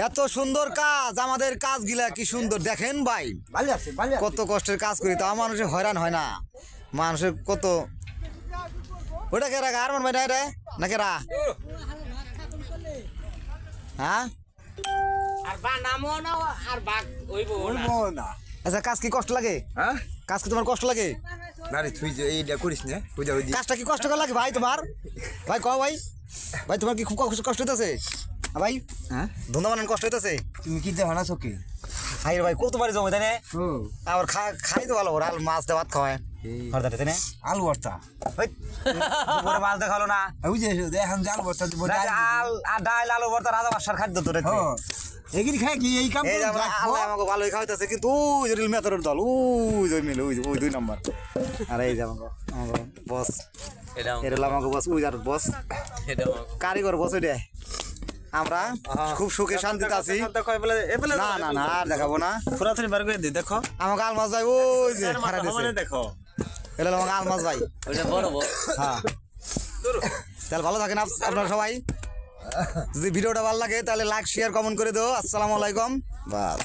এত সুন্দর কাজ, আমাদের কাজগুলা কি সুন্দর দেখেন ভাই, কত কষ্টের কাজ করি, তাও মানুষের হয়রান হয় না। মানুষের কত ওটা কেরা আর ভাই রে না কেরা, হ্যাঁ আচ্ছা কাজ কি কষ্ট লাগে? হ্যাঁ কাজ কি তোমার কষ্ট লাগে? না রে তুই যে এইটা করিস না, বুঝা বুঝি কাজটা কি কষ্ট লাগে ভাই তোমার? ভাই কও ভাই, ভাই তোমার কি খুব কষ্ট হইতেছে ভাই? হ্যাঁ ধন্দা বানান কষ্ট হইতেছে? তুমি কি দেখো না চোখে? হাই ভাই কতবারই জমে তাই না? আবার খাই তো ভালো, ওরা মাছ দিয়ে ভাত খাওয়ায় হরদারে তাই না? আলু ভর্তা দুপুরে মাছ দেখালো না, বুঝে এখন যে আলু ভর্তা দিব ডাল আলু ভর্তা রাজা বাসার খাদ্য তো রে। এগিরি খায় কি এই কাম এই যে আল্লাহ আমাকে ভালোই খাওয়াইতেছে, কিন্তু ওই যে রিল মেথরের দল ওই যে মিলে ওই 2 নম্বর। আর এই যে আমাকে বস, এটা আমাকে বস, ওই যার বস কারিগর বস, ওইটা আমরা খুব সুখে শান্তিতে আছি। না না না আর দেখাবো না, পুরাতন বার করে দি দেখো আমাকে আলমাস ভাই ওই যে খারা দিছে, দেখো এটা আমাকে আলমাস ভাই। হ্যাঁ তাহলে ভালো থাকেন আপনারা সবাই। যদি ভিডিওটা ভালো লাগে তাহলে লাইক শেয়ার কমেন্ট করে দিও। আসসালামু আলাইকুম। বাস।